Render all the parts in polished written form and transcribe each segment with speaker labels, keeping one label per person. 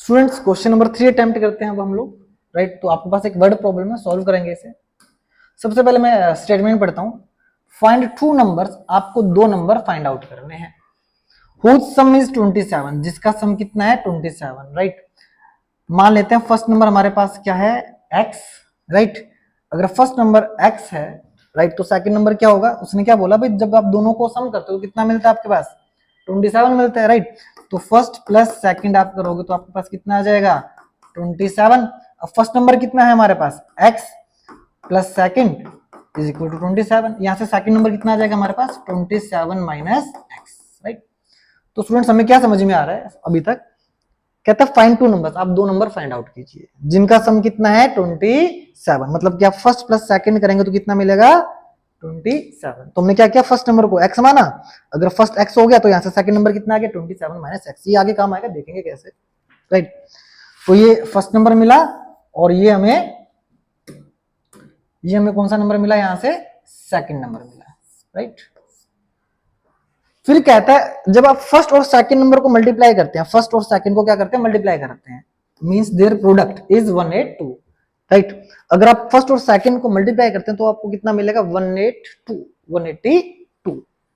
Speaker 1: Students question number 3 attempt करते हैं अब हम लोग, राइट। तो आपके पास एक वर्ड प्रॉब्लम है, सॉल्व करेंगे इसे। सबसे पहले मैं स्टेटमेंट पढ़ता हूं। फाइंड टू नंबर्स, आपको दो नंबर फाइंड आउट करने हैं। हुज सम इज 27, जिसका सम कितना है 27, राइट। मान लेते हैं फर्स्ट नंबर हमारे पास क्या है x, राइट। अगर फर्स्ट नंबर x है, राइट, तो सेकंड नंबर क्या होगा, उसने क्या बोला भाई, जब आप दोनों को सम करते हो कितना मिलता है आपके पास 27 मिलता है, राइट। तो फर्स्ट प्लस सेकंड आप करोगे तो आपके पास कितना आ जाएगा 27। अब फर्स्ट नंबर कितना है हमारे पास x plus second is equal to 27। यहां से सेकंड नंबर कितना आ जाएगा हमारे पास 27 माइनस x, राइट। तो स्टूडेंट्स हमें क्या समझ में आ रहा है अभी तक, कहता है फाइंड टू नंबर्स, आप दो नंबर फाइंड आउट कीजिए जिनका सम कितना है 27। मतलब कि आप फर्स्ट प्लस सेकंड करेंगे तो कितना मिलेगा 27। तो हमने क्या किया, फर्स्ट नंबर को x माना, अगर फर्स्ट x हो गया तो यहां से सेकंड नंबर कितना आ गया 27 माइनस x। ये आगे काम आएगा, देखेंगे कैसे, राइट। तो ये फर्स्ट नंबर मिला और ये हमें कौन सा नंबर मिला, यहां से सेकंड नंबर मिला, राइट। फिर कहता है जब आप फर्स्ट और सेकंड नंबर को मल्टीप्लाई करते हैं, फर्स्ट और सेकंड को क्या करते हैं मल्टीप्लाई करते हैं, means their product is 182, right. अगर आप फर्स्ट और सेकंड को मल्टीप्लाई करते हैं तो आपको कितना मिलेगा 182,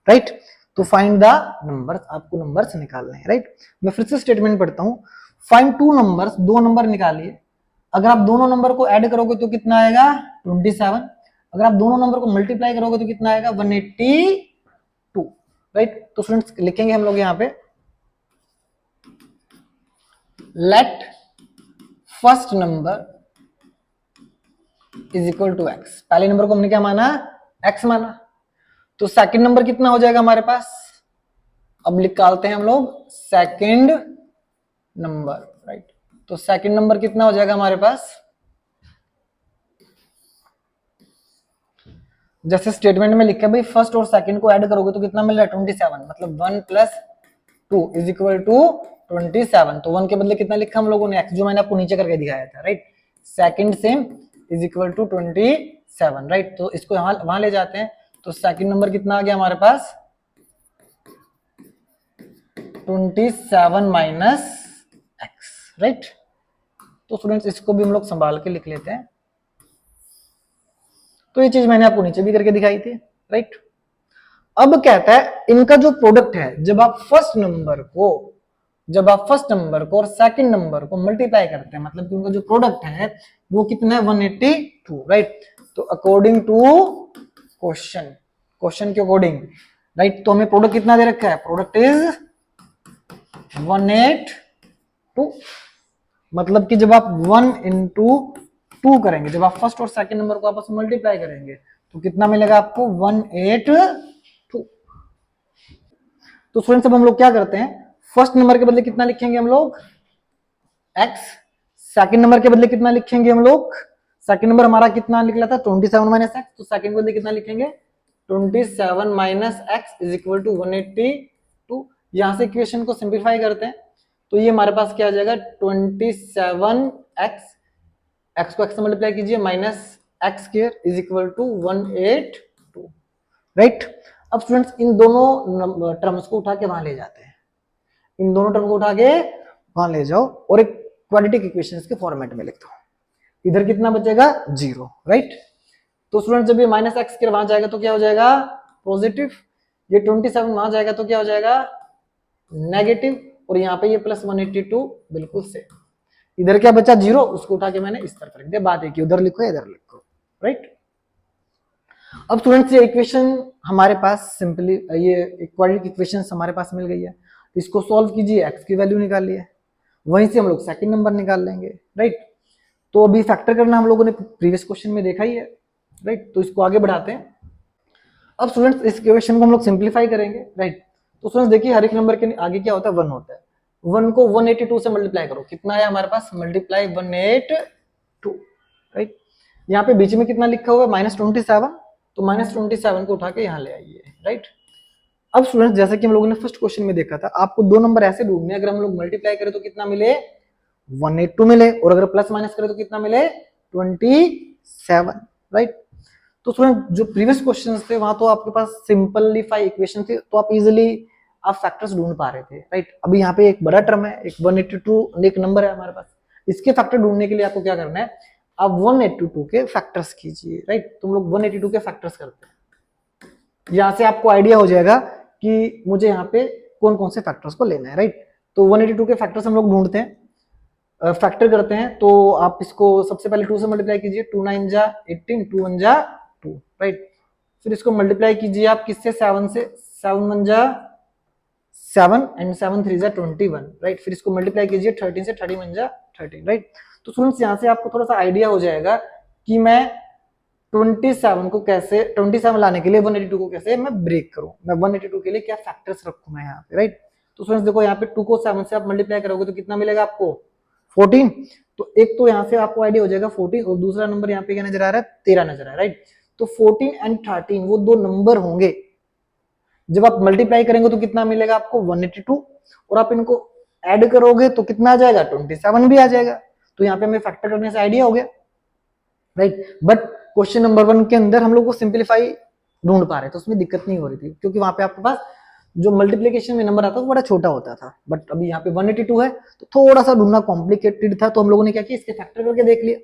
Speaker 1: राइट। तो फाइंड द नंबर्स, आपको नंबर्स निकालने हैं, राइट। मैं फिर से स्टेटमेंट पढ़ता हूं। फाइंड टू नंबर्स, दो नंबर निकालिए। अगर आप दोनों नंबर को ऐड करोगे तो कितना आएगा 27। अगर आप दोनों नंबर को मल्टीप्लाई करोगे तो कितना आएगा 182, राइट। तो स्टूडेंट्स लिखेंगे हम लोग यहां पे, let first number is equal to x। पहले नंबर को हमने क्या माना x माना, तो सेकंड नंबर कितना हो जाएगा हमारे पास, अब निकालते हैं हम लोग सेकंड नंबर, राइट। तो सेकंड नंबर कितना हो जाएगा हमारे पास, जैसे स्टेटमेंट में लिखा है भाई फर्स्ट और सेकंड को ऐड करोगे तो कितना मिल रहा है 27, मतलब 1 प्लस 2 इज इक्वल टू 27। तो 1 के बदले कितना लिखा हम लोगों ने x, जो मैंने आपको नीचे करके दिखाया था, right. Second same is equal to 27, right. तो इसको वहां ले जाते हैं, तो सेकंड नंबर कितना आ गया हमारे पास 27 माइनस x, राइट। तो स्टूडेंट्स इसको भी हम लोग संभाल के लिख लेते हैं। तो ये चीज मैंने आपको नीचे भी करके दिखाई थी, राइट। अब कहता है इनका जो प्रोडक्ट है, जब आप फर्स्ट नंबर को और सेकंड नंबर को मल्टीप्लाई करते हैं, मतलब कि उनका जो प्रोडक्ट है वो कितना है 182, राइट। तो अकॉर्डिंग टू क्वेश्चन के अकॉर्डिंग, राइट, तो हमें प्रोडक्ट कितना दे रखा है, प्रोडक्ट इज 182। मतलब कि जब आप 1 इंटू 2 करेंगे, जब आप फर्स्ट और सेकंड नंबर को आपस में मल्टीप्लाई करेंगे तो कितना मिलेगा आपको 182। तो स्टूडेंट्स अब हम लोग क्या करते हैं, फर्स्ट नंबर के बदले कितना लिखेंगे हम लोग x, सेकंड नंबर के बदले कितना लिखेंगे हम लोग, सेकंड नंबर हमारा कितना निकला था 27 माइनस x, तो सेकंड के बदले कितना लिखेंगे 27 minus x is equal to 182। यहां से इक्वेशन को सिंप्लीफाई करते हैं तो ये हमारे पास क्या आ जाएगा 27x, x को x से मल्टीप्लाई कीजिए minus x square is equal to 182, right. अब स्टूडेंट्स इन दोनों टर्म्स को उठा के वहां ले जाते हैं, इन दोनों टर्म को उठा के वहां ले जाओ और एक क्वाड्रेटिक इक्वेशंस के फॉर्मेट में लिख दो। इधर कितना बचेगा 0, राइट। तो स्टूडेंट जब ये माइनस एक्स के वहां जाएगा तो क्या हो जाएगा पॉजिटिव, ये 27 वहां जाएगा तो क्या हो जाएगा नेगेटिव, और यहाँ पे ये प्लस 182 बिल्कुल से। इधर क्या बचा 0, उसको उठा के मैंने इस तरफ रख दिया। बात है कि उधर लिखो इधर लिखो, राइट। अब स्टूडेंट्स ये इक्वेशन हमारे पास सिंपली, ये क्वाड्रेटिक इक्वेशन हमारे पास मिल गई है, इसको सॉल्व कीजिए, एक्स की वैल्यू निकालिए, वहीं से हम लोग सेकंड नंबर निकाल लेंगे, राइट। तो अभी फैक्टर करना हम लोगों ने प्रीवियस क्वेश्चन में देखा ही है, राइट। तो इसको आगे बढ़ाते हैं। अब स्टूडेंट्स इस इक्वेशन को हम लोग सिंप्लीफाई करेंगे, राइट। तो स्टूडेंट्स देखिए हर एक नंबर के आगे क्या होता है 1 होता है, 1 को 182 से मल्टीप्लाई करो, कितना आया हमारे पास मल्टीप्लाई 182, राइट। यहाँ पे बीच में कितना लिखा हुआ है -27, तो -27 को उठा के यहाँ ले आइए, राइट। अब स्टूडेंट्स जैसे कि हम लोगों ने फर्स्ट क्वेश्चन में देखा था, आपको दो नंबर ऐसे ढूंढने, अगर हम लोग मल्टीप्लाई करें तो कितना मिले 182 मिले, और अगर प्लस माइनस करें तो कितना मिले 27, राइट। तो स्टूडेंट जो प्रीवियस क्वेश्चंस थे वहां तो आपके पास सिंपलीफाई इक्वेशन थे, तो आप इजीली आप फैक्टर्स ढूंढ पा रहे थे, राइट। अभी यहाँ पे एक बड़ा टर्म है, एक 182 एक नंबर है हमारे पास, इसके फैक्टर ढूंढने के लिए आपको क्या करना है, आप 182 के फैक्टर्स कीजिए, राइट। तुम लोग 182 के फैक्टर्स करते हैं, यहाँ से आपको आइडिया हो जाएगा कि मुझे यहाँ पे कौन कौन से फैक्टर्स को लेना है, राइट। तो 182 के फैक्टर्स हम लोग ढूंढते हैं, फैक्टर करते हैं। तो आप इसको सबसे पहले 2 से मल्टीप्लाई कीजिए, 2 9 जा 18, 2 1 जा 2, राइट। फिर इसको मल्टीप्लाई कीजिए आप किससे, 7 से, 7 1 जा 7 एंड 7 3 जा 21, राइट। फिर इसको मल्टीप्लाई कीजिए 13 से, 30 1 जा 13, राइट। तो स्टूडेंट्स यहाँ से आपको थोड़ा सा आइडिया हो जाएगा कि मैं 27 को कैसे, 27 लाने के लिए 182 को कैसे मैं ब्रेक करूं, मैं 182 के लिए क्या फैक्टर्स रखूं मैं यहाँ पे, राइट। तो स्टूडेंट्स देखो यहाँ पे 2 को 7 से आप मल्टीप्लाई करोगे तो कितना मिलेगा आपको, 14। तो एक तो यहाँ से आपको आइडिया हो जाएगा 14, और दूसरा नंबर यहाँ पे क्या नजर आ रहा है, 13 नजर आ रहा है, राइट। तो 14 एंड 13 वो दो नंबर होंगे, जब आप मल्टीप्लाई करेंगे तो कितना मिलेगा आपको 182, और आप इनको ऐड करोगे तो कितना आ जाएगा 27 भी आ जाएगा। तो यहाँ पे हमें फैक्टर करने से आइडिया हो गया, राइट। बट क्वेश्चन नंबर 1 के अंदर हम लोग को सिंप्लीफाई ढूंढ पा रहे थे, उसमें दिक्कत नहीं हो रही थी, क्योंकि वहां पे आपके पास जो मल्टीप्लिकेशन में नंबर आता था वो बड़ा छोटा होता था। बट अभी यहाँ पे 182 है तो थोड़ा सा ढूंढना कॉम्प्लिकेटेड था, तो हम लोगों ने क्या किया, इसके फैक्टर करके देख लिया।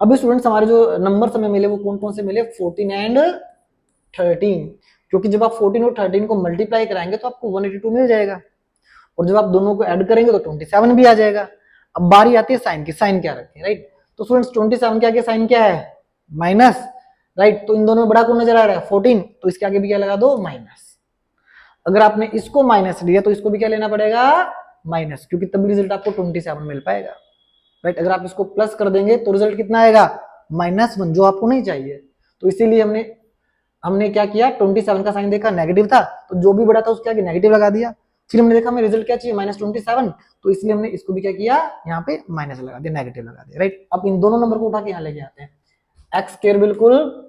Speaker 1: अभी स्टूडेंट्स हमारे जो नंबर हमें मिले वो कौन कौन से मिले, 14 एंड 13, क्योंकि जब आप 14 और 13 को मल्टीप्लाई कराएंगे तो आपको 182 मिल जाएगा, और जब आप दोनों को ऐड करेंगे तो 27 भी आ जाएगा। अब बारी आती है साइन की, साइन क्या रखें, राइट। तो स्टूडेंट्स 27 के आगे साइन क्या है, माइनस, राइट। तो इन दोनों में बड़ा कौन नजर आ रहा है, 14, तो इसके आगे भी क्या लगा दो, माइनस। अगर आपने इसको माइनस लिया तो इसको भी क्या लेना पड़ेगा, माइनस, क्योंकि तब रिजल्ट आपको 27 मिल पाएगा, राइट। अगर आप इसको प्लस कर देंगे तो रिजल्ट कितना आएगा, -1, जो आपको नहीं चाहिए। तो इसीलिए हमने क्या किया, 27 का साइन देखा नेगेटिव था, तो जो भी बड़ा था उसके आगे नेगेटिव लगा दिया। फिर हमने देखा हमें रिजल्ट क्या चाहिए, -27, तो इसलिए हमने इसको भी क्या किया, यहाँ पे माइनस लगा दिया, नेगेटिव लगा दिया, राइट। अब इन दोनों नंबर को उठा के यहाँ लेके आते हैं, एक्स स्क्वायर बिल्कुल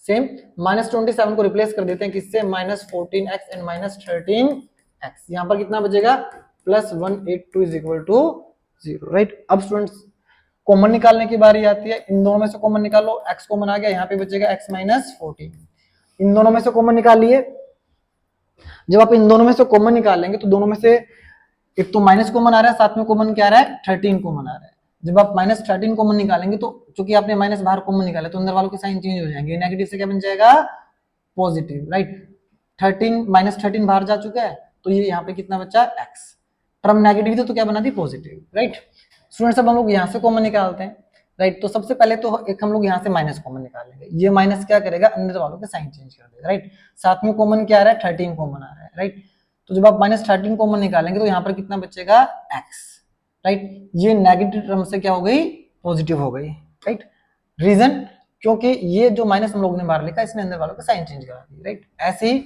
Speaker 1: सेम, -27 को रिप्लेस कर देते हैं किससे, -14x एंड -13x। यहाँ पर कितना बचेगा, +182 इज इक्वल टू 0, राइट। अब स्टूडेंट्स कॉमन निकालने की बारी आती है, इन दोनों में से कॉमन निकालो, x कॉमन आ गया, यहाँ पे बचेगा x -14, इन दोनों में से कॉमन निकाल लिए। जब आप इन दोनों में से कॉमन निकाल लेंगे तो दोनों में से एक तो माइनस कॉमन आ रहा है, साथ में कॉमन क्या आ रहा है, 13 कॉमन आ रहा है। जब आप -13 कॉमन निकालेंगे तो चूंकि आपने माइनस बाहर कॉमन निकाला तो अंदर वालों के साइन चेंज हो जाएंगे, नेगेटिव से क्या बन जाएगा, पॉजिटिव, राइट। 13 -13 बाहर जा चुका है, तो ये यहाँ पे कितना बचा, x, टर्म नेगेटिव थी तो क्या बना दी, पॉजिटिव, राइट। स्टूडेंट्स अब हम लोग यहाँ से कॉमन निकालते हैं, राइट। तो सबसे पहले तो एक हम लोग यहाँ से माइनस कॉमन निकालेंगे, ये माइनस क्या करेगा, अंदर वालों के साइन चेंज कर देगा, राइट। साथ में कॉमन क्या आ रहा है, 13 कॉमन आ रहा है, राइट। तो जब आप -13 कॉमन निकालेंगे तो यहाँ पर कितना बचेगा, x, राइट। ये नेगेटिव टर्म से क्या हो गई, पॉजिटिव हो गई, राइट। रीजन, क्योंकि ये जो माइनस हम लोगों ने बाहर लिखा इसने अंदर वालों का साइन चेंज करा दी, राइट। ऐसे ही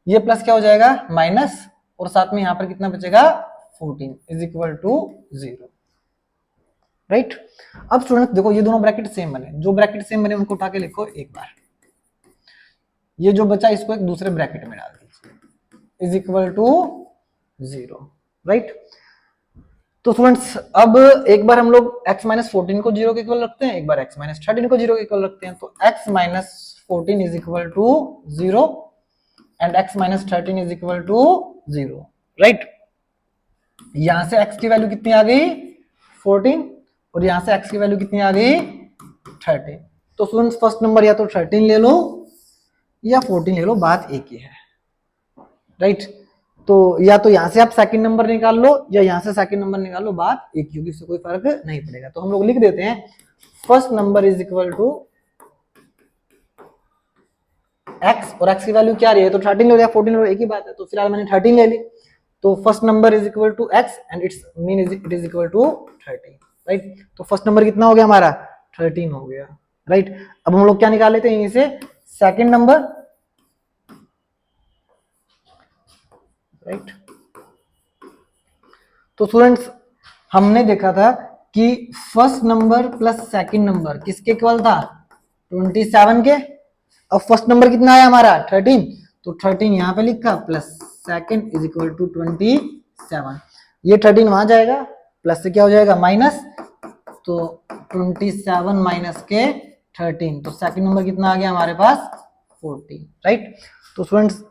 Speaker 1: ये प्लस क्या हो जाएगा, माइनस, और साथ में यहाँ पर कितना बचेगा, 14 इज इक्वल टू 0, राइट। अब स्टूडेंट्स देखो ये दोनों ब्रैकेट सेम बने, जो ब्रैकेट सेम बने उनको उठा के लिखो एक बार, ये जो बचा इसको एक दूसरे ब्रैकेट में डाल दीजिए, इज इक्वल टू 0, राइट। तो स्टूडेंट्स अब एक बार हम लोग x -14 को 0 के इक्वल रखते हैं, एक बार x -13 को 0 के इक्वल रखते हैं। तो x -14 is equal to 0 and x -13 is equal to 0, right. यहां से x की वैल्यू कितनी आ गई, 14, और यहां से x की वैल्यू कितनी आ गई, 13। तो स्टूडेंट्स फर्स्ट नंबर या तो 13 ले लो या 14 ले लो, बात एक ही है, राइट। तो या तो यहां से आप सेकंड नंबर निकाल लो या यहां से सेकंड नंबर निकाल लो, बात एक, क्योंकि इससे कोई फर्क नहीं पड़ेगा। तो हम लोग लिख देते हैं first number is equal to x, और x की वैल्यू क्या रही है, तो 13 लो या 14 लो, एक ही बात है। तो फिलहाल मैंने 13 ले ली, तो first number is equal to x and it's mean it is equal to 13, right. तो फर्स्ट नंबर कितना हो गया हमारा, 13 हो गया, राइट। अब हम लोग क्या निकाल लेते हैं यहीं से, सेकंड नंबर, राइट। तो स्टूडेंट्स हमने देखा था कि first number plus second number किसके इक्वल था, 27 के। अब फर्स्ट नंबर कितना आया हमारा, 13, तो 13 यहां पे लिखा, plus second is equal to 27, ये 13 वहां जाएगा, प्लस से क्या हो जाएगा, माइनस, तो 27 माइनस के 13, तो सेकंड नंबर कितना आ गया हमारे पास, 14, राइट। तो स्टूडेंट्स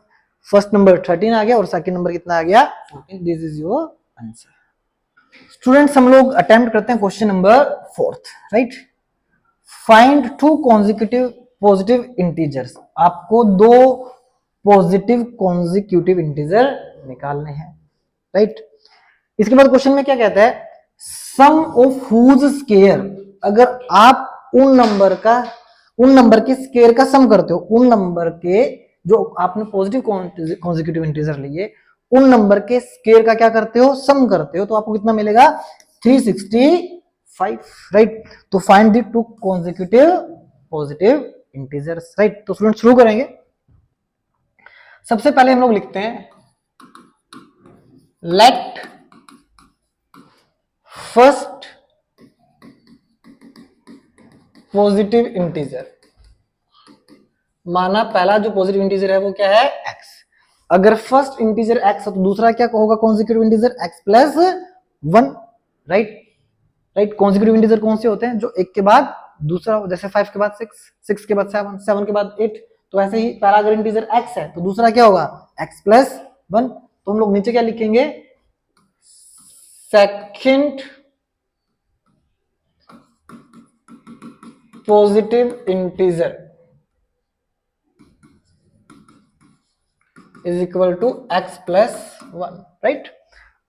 Speaker 1: फर्स्ट नंबर 13 आ गया और सेकंड नंबर कितना आ गया 14। This is your answer. Students हम लोग अटेम्प्ट करते हैं question number 4, right. Find 2 consecutive positive integers. आपको 2 पॉजिटिव कॉन्जिक्यूटिव इंटीजर निकालने हैं, राइट। इसके बाद क्वेश्चन में क्या कहता है, सम ऑफ हुज स्केयर। अगर आप उन नंबर के स्केयर का सम करते हो, उन नंबर के जो आपने पॉजिटिव कॉन्जिक्यूटिव इंटीजर लिए, उन नंबर के स्केयर का क्या करते हो, सम करते हो, तो आपको कितना मिलेगा 365, राइट। तो find the 2 consecutive positive integers, right. तो स्टूडेंट शुरू करेंगे। सबसे पहले हम लोग लिखते हैं लेट फर्स्ट पॉजिटिव इंटीजर, माना पहला जो पॉजिटिव इंटीजर है वो क्या है x। अगर फर्स्ट इंटीजर x है तो दूसरा क्या होगा consecutive integer x plus 1, right. Consecutive integer कौन से होते हैं, जो एक के बाद दूसरा, जैसे 5 के बाद 6, 6 के बाद 7, 7 के बाद 8। तो ऐसे ही पहला अगर इंटीजर x है तो दूसरा क्या होगा x प्लस 1। तो हम लोग नीचे क्या लिखेंगे, second positive integer is equal to x plus 1, right.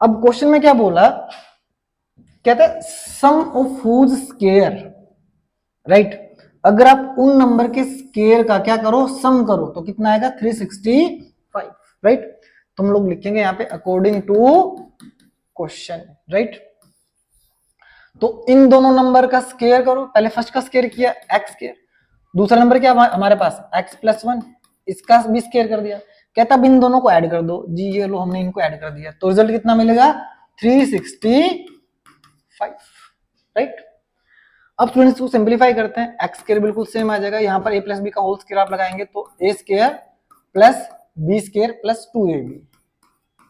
Speaker 1: अब क्वेश्चन में क्या बोला, कहता है sum of whose square, right. अगर आप उन नंबर के स्केयर का क्या करो, सम करो, तो कितना आएगा 365, राइट। तो हम लोग लिखेंगे यहां पे अकॉर्डिंग टू क्वेश्चन, राइट। तो इन दोनों नंबर का स्केयर करो, पहले फर्स्ट का स्केयर किया x स्केयर, दूसरा नंबर क्या हमारे पास x प्लस 1, इसका भी स्केयर कर दिया। कहता अब इन दोनों को ऐड कर दो जी, ये लो हमने इनको ऐड कर दिया, तो रिजल्ट कितना मिलेगा 365, राइट। अब स्टूडेंट्स को सिंपलीफाई करते हैं, x स्केयर बिल्कुल सेम आ जाएगा, यहाँ पर a प्लस बी का होल स्केयर आप लगाएंगे तो a square plus b square plus 2ab,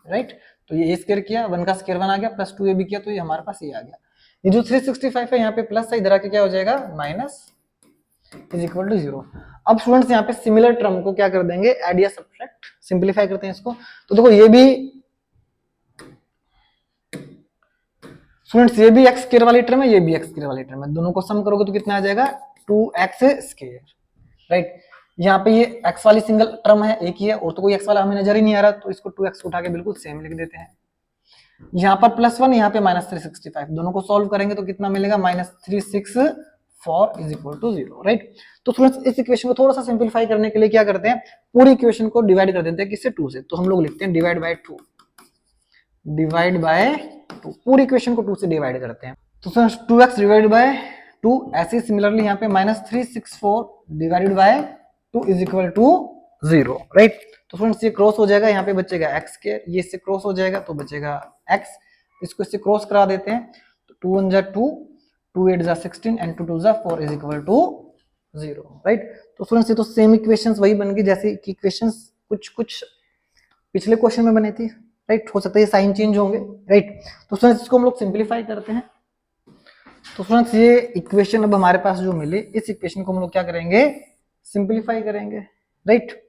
Speaker 1: right. तो ये a स्केयर किया, 1 का स्केयर 1 आ गया, प्लस 2ab किया, तो ये हमारे पास ये आ गया। ये जो 365 है यहाँ पे प्लस है, इधर आके क्या हो जाएगा माइनस, इज इक्वल टू 0। अब स्टूडेंट्स यहाँ पे सिमिलर टर्म को क्या कर देंगे, ऐड या सब्ट्रैक्ट, सिंपलीफाई करते हैं इसको। तो देखो ये भी स्टूडेंट्स, ये भी x स्क्वायर वाली टर्म है, ये भी x स्क्वायर वाली टर्म है, दोनों को सम करोगे तो कितना आ जाएगा 2x स्क्वायर, राइट। यहाँ पे ये x वाली सिंगल टर्म है, एक ही है, और तो कोई x वाला हमें नजर ही नहीं आ रहा, तो इसको 2x उठा के बिल्कुल सेम लिख देते हैं। यहाँ पर प्लस 1, यहाँ पे माइनस 365, दोनों को सॉल्व करेंगे तो कितना मिलेगा minus 364 is equal to 0, right. तो स्टूडेंट्स इस इक्वेशन को थोड़ा सा सिंपलीफाई करने के लिए क्या करते हैं, पूरी इक्वेशन को डिवाइड कर देते हैं किससे, 2 से। तो हम लोग लिखते हैं डिवाइड बाय 2, डिवाइड बाय 2, पूरी इक्वेशन को 2 से डिवाइड करते हैं। तो स्टूडेंट्स 2x डिवाइड बाय 2, ऐसे सिमिलरली यहाँ पे minus 364 divided by 2 is equal to 0, right. तो फ्रेंड्स ये क्रॉस हो जाएगा, यहाँ पे बचेगा x स्क्वायर, ये इससे क्रॉस हो जाएगा तो बचेगा x, इसको इससे क्रॉस करा देते हैं, तो 2 1 जा 2, 2 8 जा 16 एंड 2 2 जा 4 इज इक्वल टू 0, राइट। तो फ्रेंड्स ये तो सेम इक्वेशंस वही बन गई जैसे कि इक्वेशंस कुछ पिछले क्वेश्चन में बनी थी, राइट। हो सकता है साइन चेंज होंगे, राइट। तो फ्रेंड्स इसको हम लोग सिंपलीफाई करते हैं। तो फ्रेंड्स ये इक्वेशन अब हमारे पास जो मिले, इस इक्वेशन को हम लोग क्या करेंगे, सिंपलीफाई करेंगे, राइट।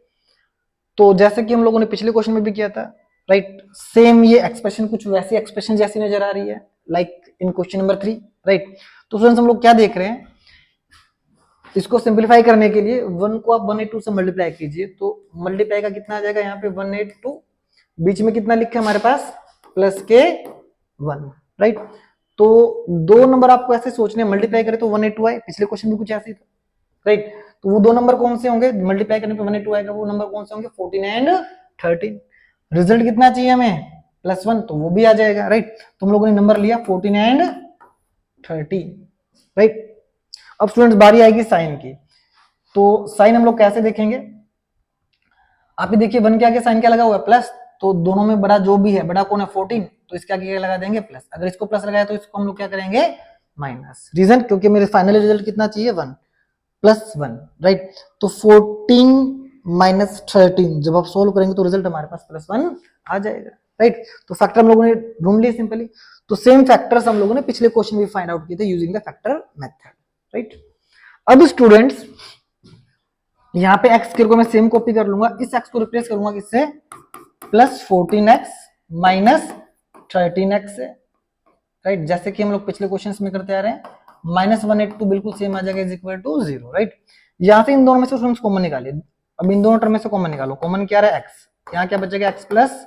Speaker 1: तो जैसे कि हम लोगों ने पिछले क्वेश्चन में भी किया था, राइट, सेम ये एक्सप्रेशन कुछ वैसी एक्सप्रेशन जैसी नजर आ रही है, like in question number 3, right. तो फ्रेंड्स हम लोग क्या देख रहे हैं, इसको सिंपलीफाई करने के लिए 1 को आप 182 से मल्टीप्लाई कीजिए, तो मल्टीप्लाई का कितना आ जाएगा, यहाँ पे 182, बीच में कितना लिखा है हमारे पास प्लस के 1, राइट। तो दो नंबर आपको ऐसे सोचने, मल्टीप्लाई करें तो 182 आए, पिछले क्वेश्चन में कुछ ऐसे ही था, राइट। तो वो दो नंबर कौन से होंगे, मल्टीप्लाई करने पे 182 आएगा, वो नंबर कौन से होंगे 14 एंड 13। रिजल्ट कितना चाहिए हमें +1, तो वो भी आ जाएगा, राइट। तो हम लोगों ने नंबर लिया 14 एंड 30, राइट। अब स्टूडेंट्स बारी आएगी साइन की, तो साइन हम लोग कैसे देखेंगे, आप ही देखिए 1 के आगे साइन क्या लगा हुआ है प्लस, तो दोनों में बड़ा जो भी है, बड़ा कौन है 14, तो इसके आगे क्या लगा देंगे प्लस, अगर इसको प्लस लगाया तो इसको हम लोग क्या करेंगे माइनस, रीजन क्योंकि मेरे फाइनल रिजल्ट कितना चाहिए 1 +1, राइट। तो 14 माइनस 13 जब आप सोल्व करेंगे तो रिजल्ट हमारे पास +1 आ जाएगा, राइट। तो फैक्टर हम लोगों ने ढूंढ लिए सिंपली, तो सेम फैक्टर्स हम लोगों ने पिछले क्वेश्चन में फाइंड आउट किए थे using the factor method, right. अब स्टूडेंट्स यहाँ पे एक्स स्क्वायर को मैं सेम कॉपी कर लूंगा, इस एक्स को रिप्लेस करूंगा किससे, प्लस 14x माइनस 13x से, राइट, जैसे कि हम लोग पिछले क्वेश्चंस में करते आ रहे हैं। -182 बिल्कुल सेम आ जाएगा, इज इक्वल टू 0, राइट। यहाँ से इन दोनों में से स्टूडेंट्स कॉमन निकालिए। अब इन दोनों टर्म में से कॉमन निकालो, कॉमन क्या रहा है x, यहाँ क्या बचेगा x प्लस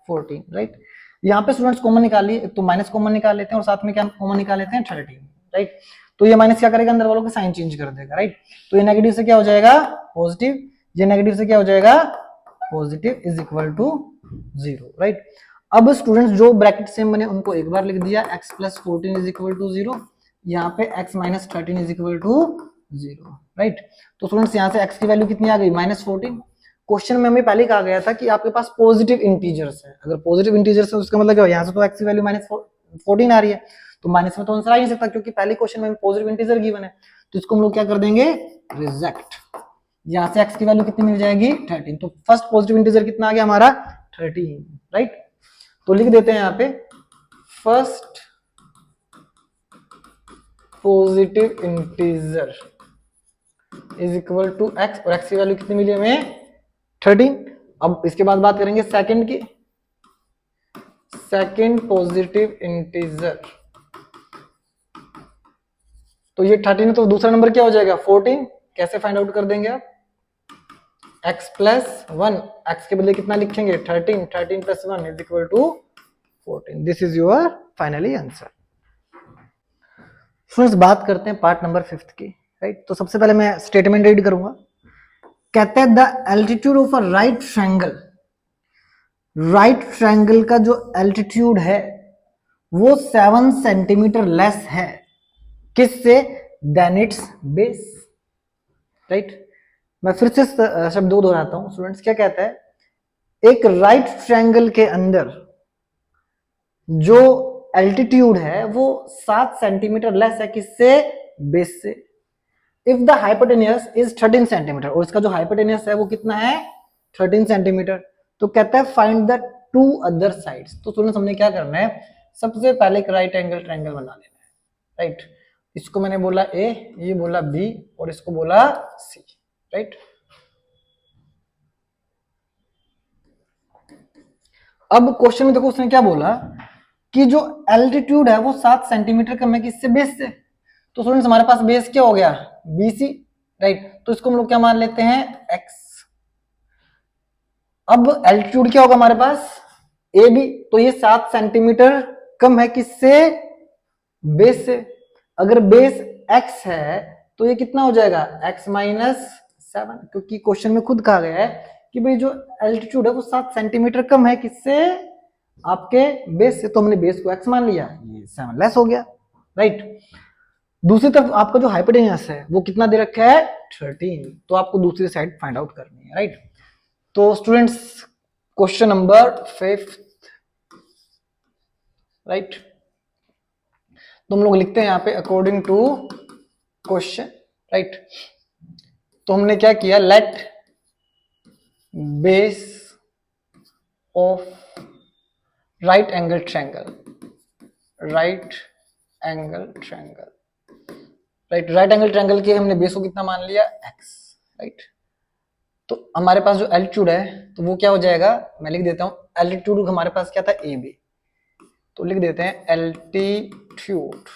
Speaker 1: 14, राइट। यहाँ पे स्टूडेंट्स कॉमन निकालिए, एक तो माइनस कॉमन निकाल लेते हैं और साथ में क्या कॉमन निकाल लेते हैं 13, राइट। तो ये माइनस क्या करेगा, अंदर वालों का साइन चेंज कर देगा, राइट। तो ये नेगेटिव से क्या हो जाएगा पॉजिटिव, ये नेगेटिव से क्या हो जाएगा positive, is equal to 0, right. अब स्टूडेंट्स जो ब्रैकेट सेम बने उनको एक बार लिख दिया, x plus 14 is equal to 0, यहाँ पे x minus 13 is equal to 0, right. तो स्टूडेंट्स यहाँ से x की वैल्यू कितनी आ गई, -14। क्वेश्चन में हमें पहले कहा गया था कि आपके पास पॉजिटिव इंटीजर्स है, अगर पॉजिटिव इंटीजर्स है उसका मतलब क्या, यहाँ से तो x की वैल्यू -14 आ रही है, तो माइनस में तो आंसर आ ही नहीं सकता, क्योंकि पहले क्वेश्चन में पॉजिटिव इंटीजर गिवन है। तो इसको हम लोग क्या कर देंगे, रिजेक्ट। यहाँ से x की वैल्यू कितनी मिल जाएगी 13, तो फर्स्ट पॉजिटिव इंटीजर कितना आ गया हमारा 13, राइट। तो लिख देते हैं यहाँ पे first positive integer is equal to x, और x की वैल्यू कितनी मिली हमें 13। अब इसके बाद बात करेंगे सेकंड की, सेकंड पॉजिटिव इंटीजर, तो ये 13 है, तो दूसरा नंबर क्या हो जाएगा 14। कैसे फाइंड आउट कर देंगे आप, x प्लस 1, x के बदले कितना लिखेंगे 13, 13 plus 1 is equal to 14। This is your finally answer. Friends बात करते हैं पार्ट नंबर 5 की, राइट। तो सबसे पहले मैं स्टेटमेंट रीड करूंगा। कहते हैं the altitude of a right triangle, right triangle का जो एल्टीट्यूड है वो 7 सेंटीमीटर लेस है किससे, देन इट्स बेस, राइट। मैं फिर से शब्द दो दोहराता हूं स्टूडेंट्स। क्या कहता है, एक राइट ट्रायंगल के अंदर जो एल्टीट्यूड है वो 7 सेंटीमीटर लेस है किससे, बेस से। If the hypotenuse is 13 centimetre, और इसका जो हाइपोटेनियस है वो कितना है 13 सेंटीमीटर। तो कहता है फाइंड द 2 अदर साइड्स। तो स्टूडेंट्स हमने क्या करना है, सबसे पहले एक राइट एंगल ट्रायंगल बना लेना है, राइट। इसको मैंने बोला ए, ये बोला बी, और इसको बोला सी, राइट। अब क्वेश्चन में देखो उसने क्या बोला कि जो एल्टीट्यूड है वो 7 सेंटीमीटर कम है किससे, बेस से। तो स्टूडेंट्स हमारे पास बेस क्या हो गया BC, राइट। तो इसको हम लोग क्या मान लेते हैं x। अब एल्टीट्यूड क्या होगा हमारे पास AB, तो ये 7 सेंटीमीटर कम है किससे, बेस से। अगर बेस x है तो ये कितना हो जाएगा x माइनस 7, क्योंकि क्वेश्चन में खुद कहा गया है कि भाई जो एल्टीट्यूड है वो 7 सेंटीमीटर कम है किससे, आपके बेस से। तो हमने बेस को x मान लिया, ये 7 लेस हो गया, राइट। दूसरी तरफ आपका जो हाइपोटेनियस है वो कितना दे रखा है 13, तो आपको दूसरी साइड फाइंड आउट करनी है, राइट। तो स्टूडेंट्स क्वेश्चन नंबर 5, राइट। तो हम लोग लिखते हैं यहाँ पे अकॉर्डिंग टू क्वेश्चन, राइट। तो हमने क्या किया, let base of right angle triangle, right angle triangle, right. Right angle triangle के हमने बेस को कितना मान लिया x, राइट। तो हमारे पास जो एल्टीट्यूड है तो वो क्या हो जाएगा, मैं लिख देता हूं एल्टीट्यूड हमारे पास क्या था AB, तो लिख देते हैं एल्टीट्यूड,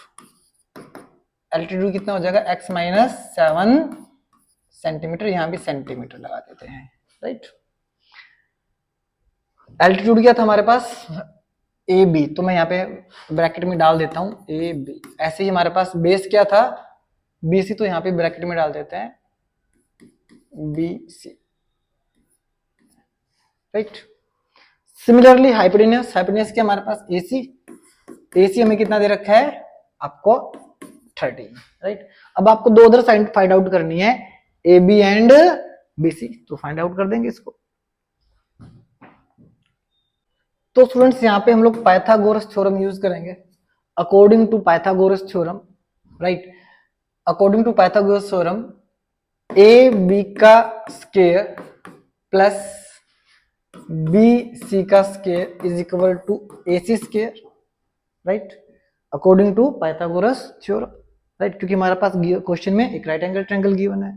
Speaker 1: एल्टीट्यूड कितना हो जाएगा x माइनस 7 सेंटीमीटर, यहां भी सेंटीमीटर लगा देते हैं, राइट। एल्टीट्यूड क्या था हमारे पास AB, तो मैं यहाँ पे ब्रैकेट में डाल देता हूं AB। ऐसे ही हमारे पास बेस क्या था BC, तो यहाँ पे ब्रैकेट में डाल देते हैं BC, right. Similarly hypotenuse, hypotenuse क्या हमारे पास AC, AC हमें कितना दे रखा है आपको 13, राइट। अब आपको दो अदर साइड फाइंड आउट करनी है AB एंड BC, तो फाइंड आउट कर देंगे इसको। तो स्टूडेंट्स यहाँ पे हम लोग पाइथागोरस थ्योरम यूज करेंगे। According to Pythagoras theorem, right, according to Pythagoras theorem AB का स्क्वायर प्लस BC का square is equal to AC square, right, according to Pythagoras theorem, right. क्योंकि हमारे पास क्वेश्चन में एक राइट एंगल ट्रायंगल गिवन है,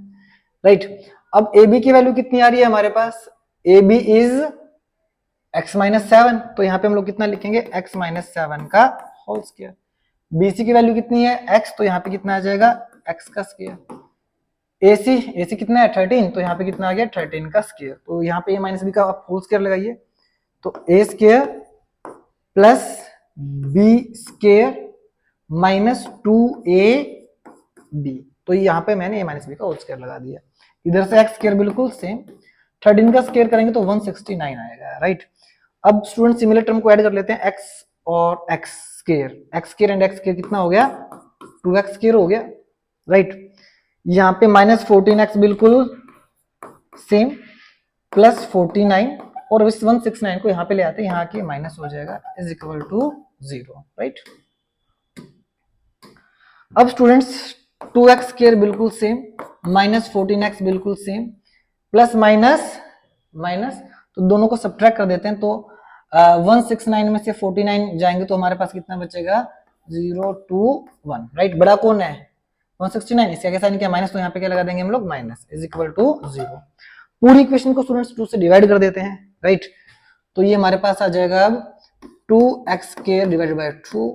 Speaker 1: राइट। अब ए बी की वैल्यू कितनी आ रही है हमारे पास, A B is x minus 7, तो यहाँ पे हम लोग कितना लिखेंगे x माइनस 7 का होल स्क्वायर। बीसी की वैल्यू कितनी है x, तो यहाँ पे कितना आ जाएगा x का स्क्वायर। एसी कितना है 13, तो यहाँ पे कितना आ गया 13 का स्क्वायर। तो यहाँ पे a माइनस बी का आप होल स्क्वायर लगाइए, तो a square plus B square minus 2ab, तो यहाँ पे मैंने a माइनस बी का होल स्क्वायर लगा दिया। इधर से x स्क्वायर बिल्कुल सेम, 13 का स्क्वायर करेंगे तो 169 आएगा, राइट। अब स्टूडेंट सिमिलर टर्म को ऐड कर लेते हैं, x और x square and x square कितना हो गया 2x स्क्वायर हो गया, राइट। यहाँ पे माइनस 14x बिल्कुल सेम, प्लस 49 और इस 169 को यहाँ पे ले आते हैं, यहाँ के माइनस हो जाएगा इज इक्वल टू 0, राइट। अब स्टूडेंट्स 2x स्क्वायर बिल्कुल सेम, माइनस 14x बिल्कुल सेम, प्लस माइनस माइनस, तो दोनों को सब्ट्रैक्ट कर देते हैं, तो 169 में से 49 जाएंगे तो हमारे पास कितना बचेगा 0 2 1, राइट। बड़ा कौन है 169, इसके आगे साइन किया माइनस, तो यहाँ पे क्या लगा देंगे हम लोग माइनस इज इक्वल टू 0। पूरी इक्वेशन को स्टूडेंट्स 2 से डिवाइड कर देते हैं, राइट। तो ये हमारे पास आ जाएगा अब 2x square divided by 2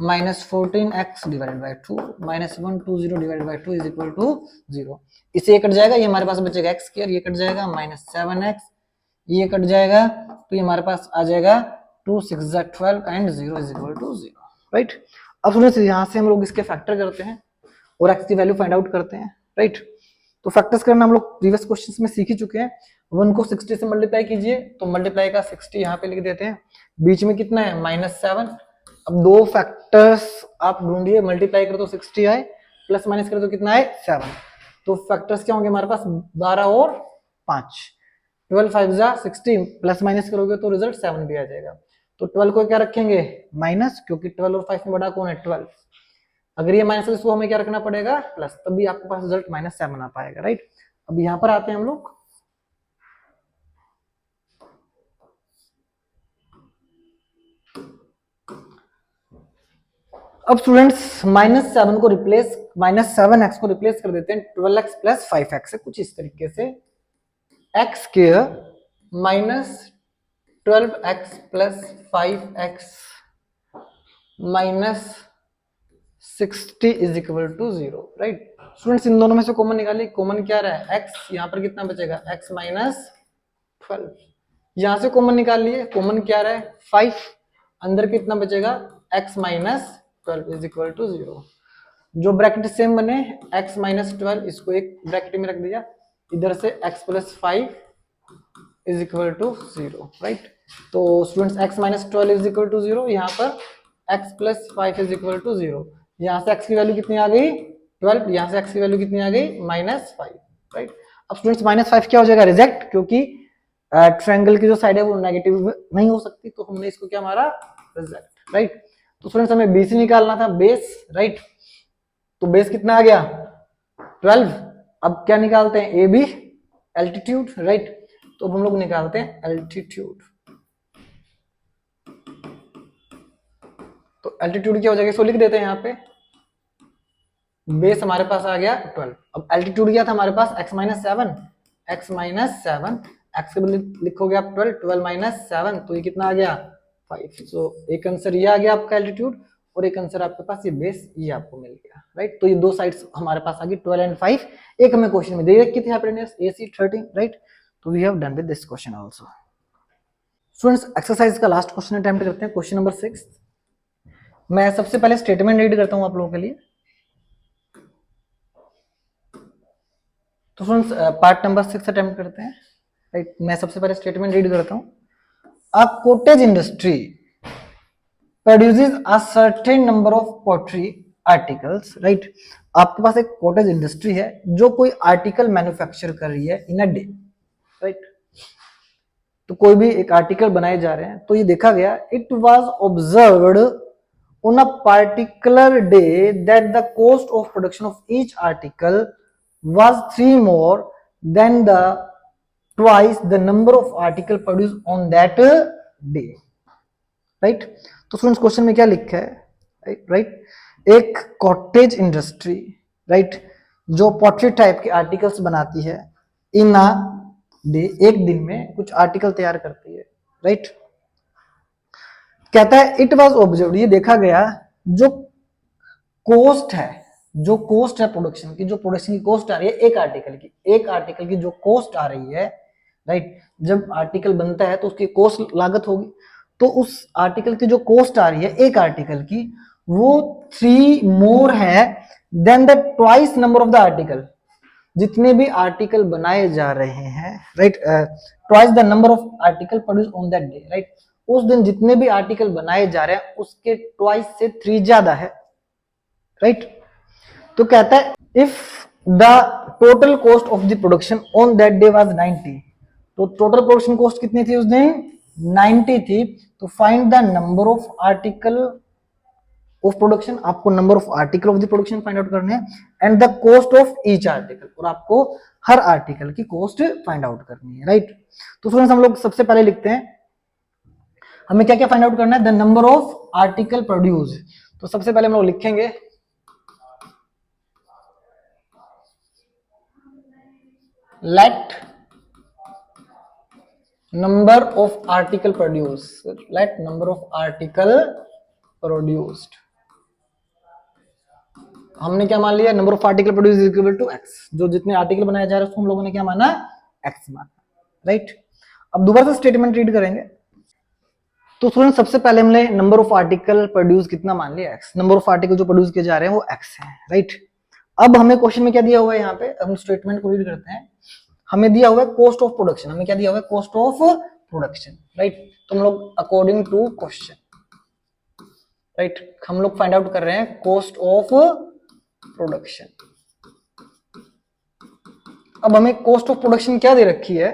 Speaker 1: minus 14x divided by 2 minus 120 divided by 2 is equal to 0। इसे ये कट जाएगा, ये हमारे पास बचेगा x स्क्वायर, ये कट जाएगा माइनस 7x, ये कट जाएगा, तो ये हमारे पास आ जाएगा 2 6 12 and 0 is equal to 0, right. अब स्टूडेंट्स यहाँ से हम लोग इसके फैक्टर करते हैं और x की वैल्यू फाइंड आउट करते हैं, राइट। तो फैक्टर्स करना हम लोग प्रीवियस क्वेश्चंस में सीख ही चुके हैं। 1 को 60 से मल्टीप्लाई कीजिए, तो मल्टीप्लाई का 60 यहाँ पे लिख देते हैं, बीच में कितना है माइनस 7। अब दो फैक्टर्स आप ढूंढिए, मल्टीप्लाई करो तो 60 आए, प्लस माइनस करो तो कितना आए 7। तो फैक्टर्स क्या होंगे हमारे पास 12 और 5, 12 5 जा 16, प्लस माइनस करोगे तो रिजल्ट 7 भी आ जाएगा। तो 12 को क्या रखेंगे माइनस, क्योंकि 12 और 5 में बड़ा कौन है 12। अगर ये माइनस है तो हमें क्या रखना पड़ेगा प्लस, तभी आपके पास रिजल्ट माइनस 7 आ पाएगा, राइट। अब यहाँ पर आते हैं हम लोग, अब स्टूडेंट्स माइनस 7 को रिप्लेस, माइनस 7x को रिप्लेस कर देते हैं 12x प्लस 5x से, कुछ इस तरीके से x square minus 12x plus 5x minus 60 is equal to 0, right. Students इन दोनों में से कॉमन निकालिए, कॉमन क्या रहा है x, यहाँ पर कितना बचेगा x माइनस 12, यहां से कॉमन निकाल लिए, कॉमन क्या रहा है 5, अंदर कितना बचेगा x minus 12 is equal to 0। जो ब्रैकेट सेम बने x माइनस 12, इसको एक ब्रैकेट में रख दिया, इधर से x plus 5 is equal to 0, right. तो students x minus 12 is equal to 0, यहाँ पर x plus 5 is equal to 0, यहाँ से x की वैल्यू कितनी आ गई 12, यहाँ से x की वैल्यू कितनी आ गई माइनस 5, राइट। अब स्टूडेंट्स माइनस 5 क्या हो जाएगा रिजेक्ट, क्योंकि ट्रायंगल की जो साइड है वो नेगेटिव नहीं हो सकती, तो हमने इसको क्या मारा रिजेक्ट, राइट। तो स्टूडेंट्स हमें BC निकालना था बेस, राइट। तो बेस कितना आ गया 12। अब क्या निकालते हैं AB एल्टीट्यूड, राइट। तो अब हम लोग निकालते हैं एल्टीट्यूड, तो एल्टीट्यूड क्या हो जाएगा, इसको लिख देते हैं यहाँ पे, बेस हमारे पास आ गया 12। अब एल्टीट्यूड क्या था हमारे पास x minus 7, x minus 7, x के बदले लिखोगे आप 12, 12 माइनस 7, तो ये कितना आ गया 5। सो एक आंसर ये आ गया आपका एल्टीट्यूड, और एक आंसर आपके पास ये बेस ये आपको मिल गया, राइट। तो ये दो साइड्स हमारे पास आ गई 12 एंड 5। एक हमें क्वेश्चन में दे रखी थी हाइपोटेन्यूज AC 13, राइट। तो we have done with this question also. Students exercise का लास्ट क्वेश्चन अटेम्प्ट करते हैं, क्वेश्चन नंबर 6। मैं सबसे पहले स्टेटमेंट रीड करता हूं आप लोगों के लिए। तो फ्रेंड्स पार्ट नंबर 6 अटेम्प्ट करते हैं, राइट। मैं सबसे पहले स्टेटमेंट रीड करता हूं। A cottage industry produces a certain number of pottery articles, right. आपके पास एक कॉटेज इंडस्ट्री है जो कोई आर्टिकल मैन्युफैक्चर कर रही है इन अ डे, राइट। तो कोई भी एक आर्टिकल बनाए जा रहे हैं, तो ये देखा गया it was observed on a particular day that the cost of production of each article was 3 more than the twice the number of article produced on that day, right। तो स्टूडेंट्स क्वेश्चन में क्या लिखा है, right. एक cottage industry, right, जो pottery type के articles बनाती है, इन अ डे, एक दिन में कुछ आर्टिकल तैयार करती है, राइट। कहता है इट वाज ऑब्जर्व्ड, ये देखा गया, जो कोस्ट है, जो कोस्ट है प्रोडक्शन की, जो प्रोडक्शन की कोस्ट आ रही है एक आर्टिकल की, एक आर्टिकल की जो कोस्ट आ रही है, राइट। जब आर्टिकल बनता है तो उसकी कोस्ट लागत होगी, तो उस आर्टिकल की जो कोस्ट आ रही है एक आर्टिकल की, वो 3 मोर है than the twice number of the article, जितने भी आर्टिकल बनाए जा रहे हैं, right, twice the number of article produce on that day, right. उस दिन जितने भी आर्टिकल बनाए जा रहे हैं उसके ट्वाइस से 3 ज्यादा है, राइट। तो कहता है if the total cost of the production on that day was 90, तो टोटल प्रोडक्शन कॉस्ट कितनी थी उस दिन, 90 थी। तो find the number of article of production, आपको number of article of the production find out करने हैं, and the cost of each article, और आपको हर आर्टिकल की कॉस्ट फाइंड आउट करनी है, राइट। तो फ्रेंड्स हम लोग सबसे पहले लिखते हैं, हमें क्या क्या फाइंड आउट करना है, the number of article produce. तो सबसे पहले हम लोग लिखेंगे let number of article produced, let number of article produced, हमने क्या मान लिया, number of article produce is equal to x, जो जितने आर्टिकल बनाए जा रहे हैं उसको हम लोगों ने क्या माना, एक्स माना, राइट। अब दोबारा से स्टेटमेंट रीड करेंगे। तो स्टूडेंट सबसे पहले हमने नंबर ऑफ आर्टिकल प्रोड्यूस कितना मान लिया, एक्स, नंबर ऑफ आर्टिकल जो प्रोड्यूस किए जा रहे हैं वो एक्स है, राइट। अब हमें क्वेश्चन में क्या दिया हुआ है, यहाँ पे हम स्टेटमेंट को रीड करते हैं, हमें दिया हुआ है कॉस्ट ऑफ प्रोडक्शन, हमें क्या दिया हुआ है, कॉस्ट ऑफ प्रोडक्शन, राइट। तो हम लोग अकॉर्डिंग टू क्वेश्चन, राइट, हम लोग फाइंड आउट कर रहे हैं कॉस्ट ऑफ प्रोडक्शन। अब हमें कॉस्ट ऑफ प्रोडक्शन क्या दे रखी है,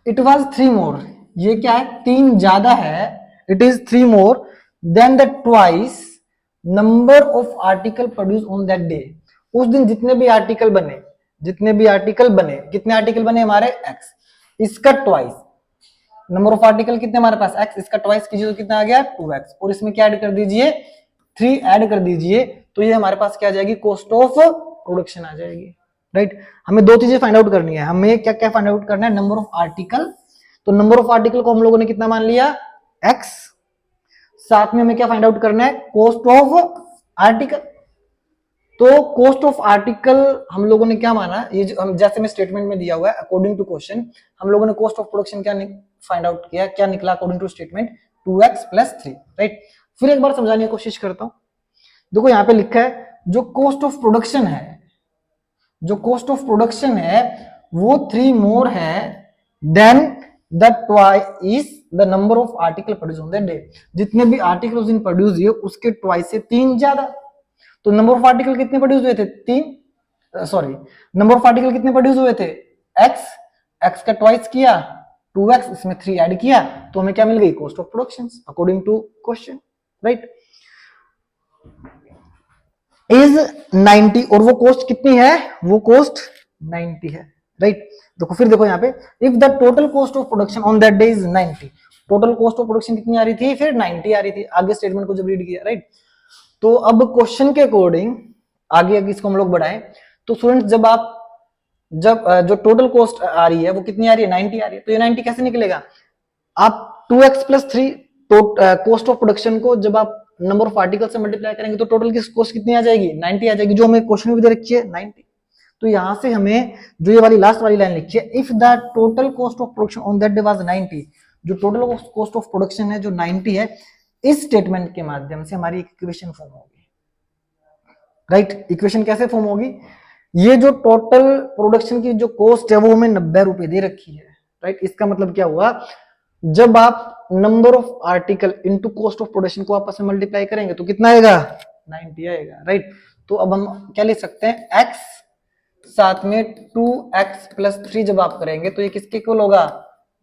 Speaker 1: इट वाज 3 मोर, ये क्या है, 3 ज्यादा है, it is 3 more than the twice number of article produce on that day, उस दिन जितने भी आर्टिकल बने, जितने भी आर्टिकल बने, कितने आर्टिकल बने हमारे, एक्स, इसका ट्वाइस, नंबर ऑफ आर्टिकल कितने हमारे पास, एक्स, इसका ट्वाइस कीजिए तो कितना आ गया, 2x, और इसमें क्या ऐड कर दीजिए, 3 ऐड कर दीजिए, तो ये हमारे पास क्या आ जाएगी, कॉस्ट ऑफ प्रोडक्शन आ जाएगी, राइट। हमें दो चीजें फाइंड आउट करनी है, हमें क्या क्या फाइंड आउट करना है, नंबर ऑफ आर्टिकल, तो नंबर ऑफ आर्टिकल को हम लोगों ने कितना मान लिया, एक्स, साथ में हमें क्या फाइंड आउट करना है, कॉस्ट ऑफ आर्टिकल। तो कॉस्ट ऑफ आर्टिकल हम लोगों ने क्या माना, ये जो हम जैसे में स्टेटमेंट में दिया हुआ है अकॉर्डिंग टू क्वेश्चन, हम लोगों ने कॉस्ट ऑफ प्रोडक्शन क्या फाइंड आउट किया, क्या निकला according to statement, 2x plus 3, right. फिर एक बार समझाने की कोशिश करता हूं, देखो यहाँ पे लिखा है जो कॉस्ट ऑफ प्रोडक्शन है, जो कॉस्ट ऑफ प्रोडक्शन है वो 3 मोर है than the twice the number of article produce on that day, जितने भी आर्टिकल उस दिन प्रोड्यूस हुए उसके ट्वाइस से 3 ज्यादा। तो नंबर ऑफ आर्टिकल कितने प्रोड्यूस हुए थे, 3, सॉरी, नंबर ऑफ आर्टिकल कितने प्रोड्यूस हुए थे, एक्स, एक्स का ट्वाइस किया 2x, इसमें 3 ऐड किया, तो हमें क्या मिल गई, cost of production according to question, right, is 90, और वो कॉस्ट कितनी है, वो कॉस्ट 90 है, राइट। देखो फिर देखो यहाँ पे, if the total cost of production on that day is 90, total cost of production कितनी आ रही थी, फिर 90 आ रही थी, आगे स्टेटमेंट को जब रीड किया, राइट। तो अब क्वेश्चन के अकॉर्डिंग आगे अगर इसको हम लोग बढ़ाएं, तो स्टूडेंट जब आप जो टोटल कॉस्ट आ रही है वो कितनी आ रही है, 90 आ रही है, तो ये 90 कैसे निकलेगा, आप 2x plus 3 cost of production को जब आप नंबर ऑफ आर्टिकल से मल्टीप्लाई करेंगे तो टोटल की कॉस्ट कितनी आ जाएगी, 90 आ जाएगी, जो हमें क्वेश्चन में दे रखी है 90। तो यहां से हमें जो ये वाली लास्ट वाली लाइन लिखी है, if the total cost of production on that day was 90, जो टोटल कॉस्ट ऑफ प्रोडक्शन है जो 90 है, इस स्टेटमेंट के माध्यम से हमारी इक्वेशन फॉर्म होगी, राइट। इक्वेशन कैसे फॉर्म होगी, ये जो टोटल प्रोडक्शन की जो कॉस्ट है वो हमें 90 रुपए दे रखी है, राइट। इसका मतलब क्या हुआ, जब आप number of article into cost of production को आपस में मल्टीप्लाई करेंगे तो कितना आएगा, 90 आएगा, राइट। तो अब हम क्या लिख सकते हैं, x साथ में 2x प्लस 3 जब आप करेंगे तो ये किसके इक्वल होगा,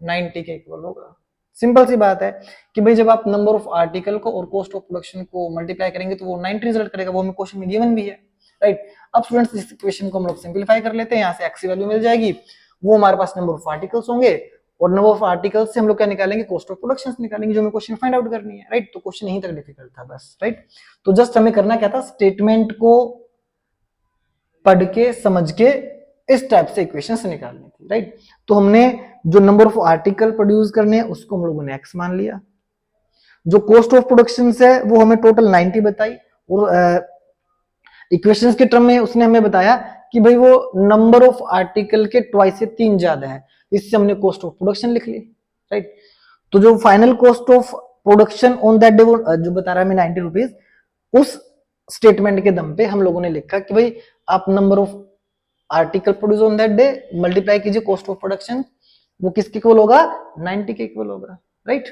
Speaker 1: 90 के इक्वल होगा। सिंपल सी बात है कि भाई जब आप नंबर ऑफ आर्टिकल को और कॉस्ट ऑफ प्रोडक्शन को मल्टीप्लाई करेंगे तो वो 90 रिजल्ट करेगा, वो हमें क्वेश्चन में गिवन भी है, राइट। अब स्टूडेंट्स इस इक्वेशन को हम लोग सिंपलीफाई कर लेते हैं, यहाँ से x की वैल्यू मिल जाएगी, वो हमारे पास नंबर ऑफ आर्टिकल्स होंगे, और नंबर ऑफ आर्टिकल्स से हम लोग क्या निकालेंगे, कॉस्ट ऑफ प्रोडक्शन निकालेंगे, जो हमें क्वेश्चन फाइंड आउट करनी है, राइट। तो क्वेश्चन यहीं तक डिफिकल्ट था बस, राइट। तो जस्ट हमें करना क्या था, स्टेटमेंट को पढ़ के समझ के इस टाइप से इक्वेशंस निकालनी थी, राइट। तो हमने जो नंबर ऑफ आर्टिकल प्रोड्यूस करने हैं उसको हम लोगों ने x मान लिया, जो कॉस्ट ऑफ प्रोडक्शन है वो हमें टोटल 90 बताई, और इक्वेशंस के टर्म में उसने हमें बताया कि भाई वो नंबर ऑफ आर्टिकल के ट्वाइस से 3 ज्यादा है, इससे हमने कॉस्ट ऑफ प्रोडक्शन लिख ली, राइट। तो जो final cost of production on that day जो बता रहा है हमें 90 रुपीज, उस स्टेटमेंट के दम पे हम लोगों ने लिखा कि भाई आप number of article produce on that day multiply कीजिए कॉस्ट ऑफ प्रोडक्शन, वो किसके इक्वल होगा, 90 के इक्वल होगा, राइट।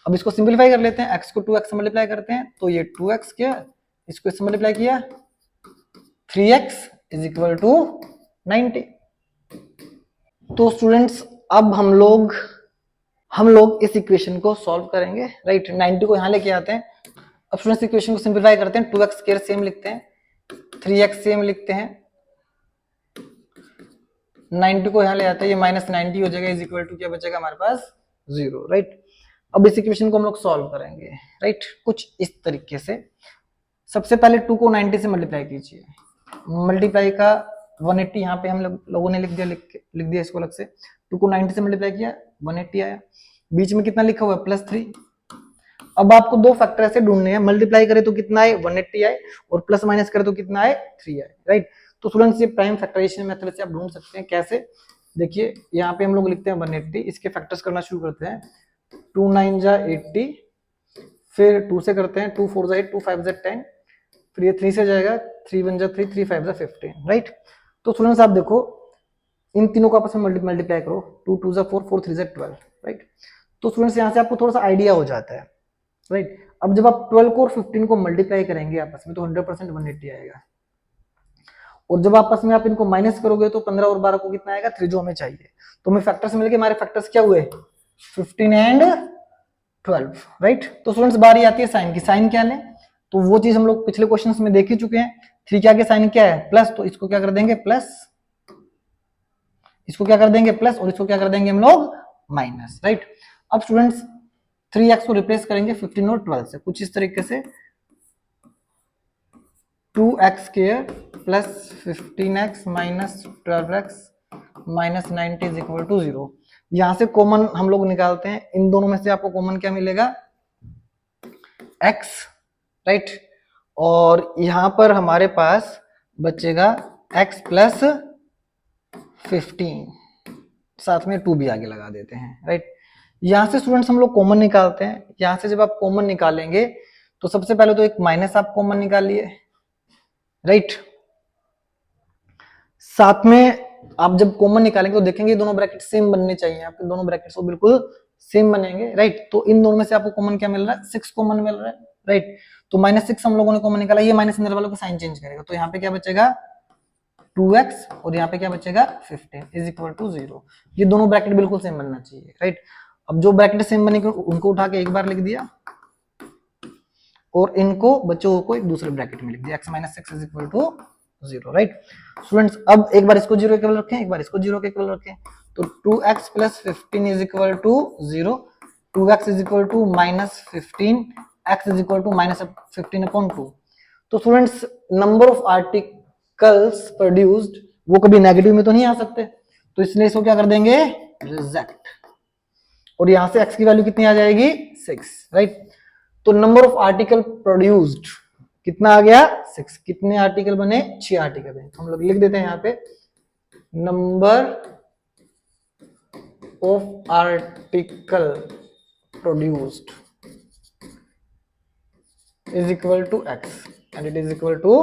Speaker 1: अब इसको सिंपलीफाई कर लेते हैं, x को 2x से मल्टीप्लाई करते हैं तो ये 2x क्या, इसको इससे मल्टीप्लाई किया 3x इज इक्वल टू 90। तो स्टूडेंट्स अब हम लोग इस इक्वेशन को सॉल्व करेंगे, राइट। 90 को यहां लेके आते हैं। अब स्टूडेंट्स इक्वेशन को सिंपलीफाई करते हैं, 2x स्क्वायर सेम लिखते हैं, 3x सेम लिखते हैं, 90 को यहां ले आते हैं, ये माइनस 90 हो जाएगा, इज इक्वल टू क्या बचेगा हमारे पास 0, राइट। अब इस इक्वेशन को हम लोग सॉल्व करेंगे, राइट, कुछ इस तरीके से। सबसे पहले 2 को 90 से मल्टीप्लाई कीजिए, मल्टीप्लाई का 180 यहाँ पे हम लोगों ने लिख दिया इसको अलग से। 2 को 90 से मल्टीप्लाई किया 180 आया, बीच में कितना लिखा हुआ है +3। अब आपको दो फैक्टर ऐसे ढूंढने हैं, मल्टीप्लाई करे तो कितना आए 180 आए, और प्लस माइनस करे तो कितना आए 3 आए, राइट। तो स्टूडेंट्स ये प्राइम फैक्टराइजेशन मेथड से आप ढूंढ सकते हैं। कैसे, देखिए यहाँ पे हम लोग लिखते हैं 180, इसके फैक्टर्स करना शुरू करते हैं, 2 9 जा 80, फिर 2 से करते हैं, 2 4 जा 8, 2 5 जा 10, फिर ये 3 से जाएगा, 3 1 जा 3, 3 5 जा 15, राइट। तो स्टूडेंट्स आप देखो इन तीनों को आपस में मल्टीप्लाई करो, 2 2 जा 4, 4 3 जा 12, राइट। तो स्टूडेंट्स यहाँ से आपको थोड़ा सा आइडिया हो जाता है, राइट। अब जब आप 12 को और 15 को मल्टीप्लाई करेंगे आपस में तो 100% 180 आएगा, और जब आपस में आप इनको माइनस करोगे तो 15 और 12 को कितना आएगा 3, जो हमें चाहिए। तो हमें फैक्टर्स मिल गए, हमारे फैक्टर्स क्या हुए 15 एंड 12, राइट। तो स्टूडेंट्स बारी आती है साइन की, साइन क्या लें, तो वो चीज हम लोग पिछले क्वेश्चंस में देख ही चुके हैं। 3 के आगे साइन क्या है प्लस, तो इसको क्या कर देंगे प्लस, इसको क्या कर देंगे प्लस, और इसको क्या कर देंगे हम लोग माइनस, राइट। अब स्टूडेंट्स 3x को रिप्लेस करेंगे 15 और 12 से, कुछ इस तरीके से 2x square plus 15x minus 12x minus 90 is equal to 0। यहां से कॉमन हम लोग निकालते हैं, इन दोनों में से आपको कॉमन क्या मिलेगा x, राइट। और यहां पर हमारे पास बचेगा x प्लस 15, साथ में 2 भी आगे लगा देते हैं, राइट। यहां से स्टूडेंट्स हम लोग कॉमन निकालते हैं, यहां से जब आप कॉमन निकालेंगे तो सबसे पहले तो एक माइनस आप कॉमन निकालिए, राइट। साथ में आप जब कॉमन निकालेंगे तो देखेंगे दोनों ब्रैकेट सेम बनने चाहिए, आपके दोनों ब्रैकेट्स वो बिल्कुल सेम बनेंगे, राइट। तो इन दोनों में से आपको कॉमन क्या मिल रहा है 6 कॉमन मिल रहा है, राइट। तो -6 हम लोगों ने कॉमन निकाला, ये माइनस अंदर वालों का साइन चेंज करेगा, तो यहाँ पे क्या बचेगा 2x और यहाँ पे क्या बचेगा 15 इज इक्वल टू 0। ये दोनों ब्रैकेट बिल्कुल सेम बनना चाहिए, राइट। अब जो ब्रैकेट सेम बनेंगे उनको उठा के एक बार लिख दिया, और इनको बच्चों को एक दूसरे ब्रैकेट में लिख दिया, x - 6 is equal to 0, right. Students अब एक बार इसको 0 के इक्वल रखें, एक बार इसको 0 के इक्वल रखें, तो 2x plus 15 is equal to 0, 2x is equal to -15, x is equal to -15/2। तो students number of articles produced वो कभी नेगेटिव में तो नहीं आ सकते, तो इसलिए इसको क्या कर देंगे रिजेक्ट, और यहां से x की वैल्यू कितनी आ जाएगी 6, राइट। तो नंबर ऑफ आर्टिकल प्रोड्यूस्ड कितना आ गया 6, कितने आर्टिकल बने 6 आर्टिकल बने, तो हम लोग लिख देते हैं यहाँ पे number of article produced is equal to x and it is equal to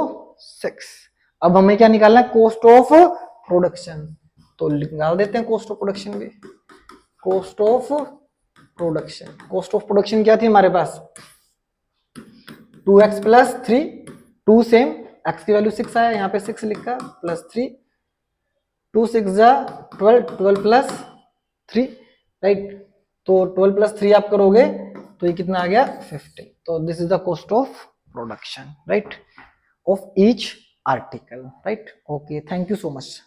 Speaker 1: 6। अब हमें क्या निकालना है कॉस्ट ऑफ प्रोडक्शन, तो निकाल देते हैं कॉस्ट ऑफ प्रोडक्शन भी। Cost of production, cost of production क्या थी हमारे पास 2x प्लस 3, 2 सेम, x की वैल्यू 6 आया, यहाँ पे 6 लिखा प्लस 3, 2 6 जा 12, 12 प्लस 3, राइट। तो 12 प्लस 3 आप करोगे तो ये कितना आ गया 50। तो this is the cost of production, right, of each article, right. Okay, thank you so much.